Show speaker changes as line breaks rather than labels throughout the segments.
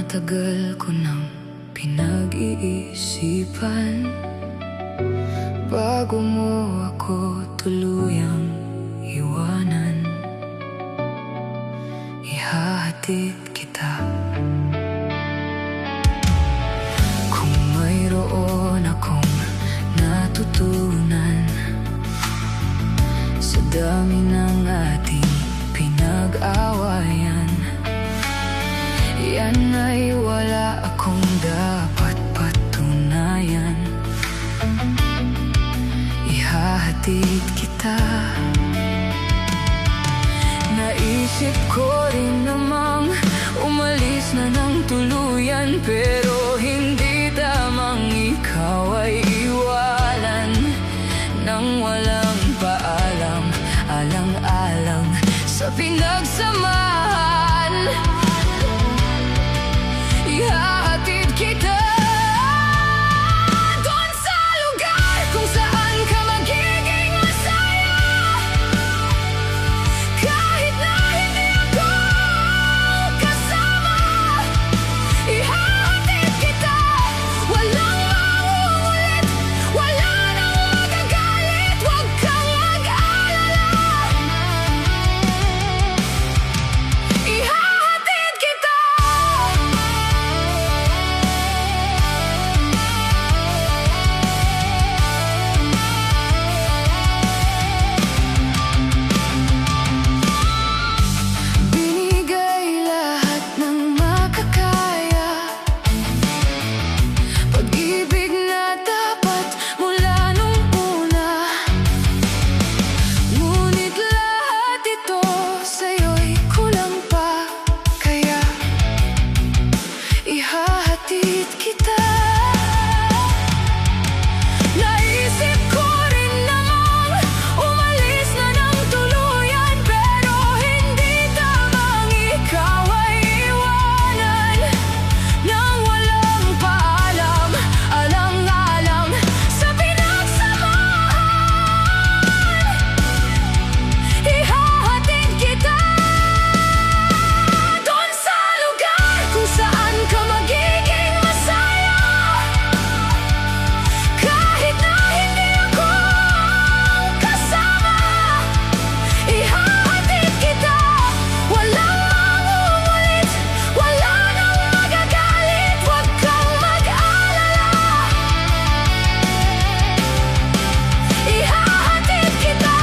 Matagal ko nang pinag-iisipan bago mo ako tuluyang iwanan. Ihahatid kita kung mayroon akong natutunan sa dami ng ating pinag-awayan. Yan ay wala akong dapat patunayan. Ihahatid kita. Naisip ko rin namang umalis na ng tuluyan, pero hindi tamang ikaw ay iwanan nang walang paalam, alang-alang sa pinagsamahan. Ihahatid kita doon sa lugar kung saan ka magiging masaya, kahit na hindi ako kasama. Ihahatid kita, walang mauulit, wala nang magagalit, huwag kang mag-alala. Ihahatid kita. Binigay lahat ng makakaya, pag-ibig na dapat mula nung una. Ngunit lahat ito sa'yo'y kulang pa, kaya ihahatid kita. Naisip ko rin namang umalis na ng tuluyan, pero hindi tamang ikaw ay iwanan nang walang paalam, alang-alang sa pinagsamahan. Ihahatid kita doon sa lugar kung saan ka magiging masaya, kahit na hindi ako kasama. Ihahatid kita, walang mauulit, wala nang magagalit, huwag kang mag-alala. Ihahatid kita,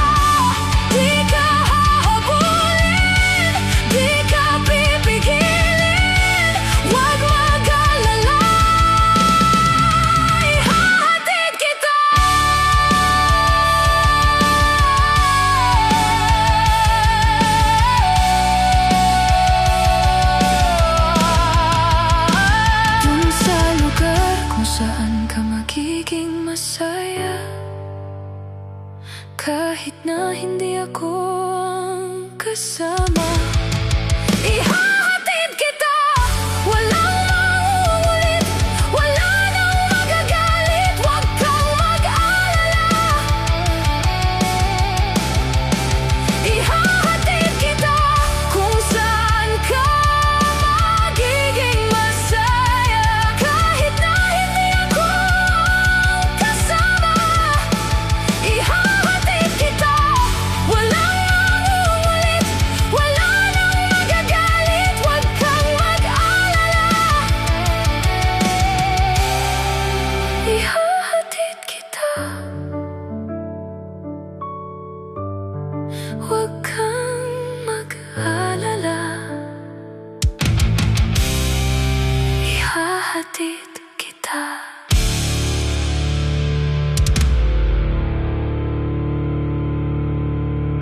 di ka hahabulin, di ka pipigilin, huwag mag-alala. Ihahatid kita. Dun sa lugar kung saan ka magiging masaya, kahit na hindi ako ang kasama. Ihahatid kita, walang mauulit, wala nang magagalit, huwag kang mag-alala. Ihahatid kita kung saan ka magiging masaya, kahit na hindi ako kasama. Ihahatid kita, walang mauulit, wala nang magagalit, huwag kang mag-alala. Ihahatid kita, huwag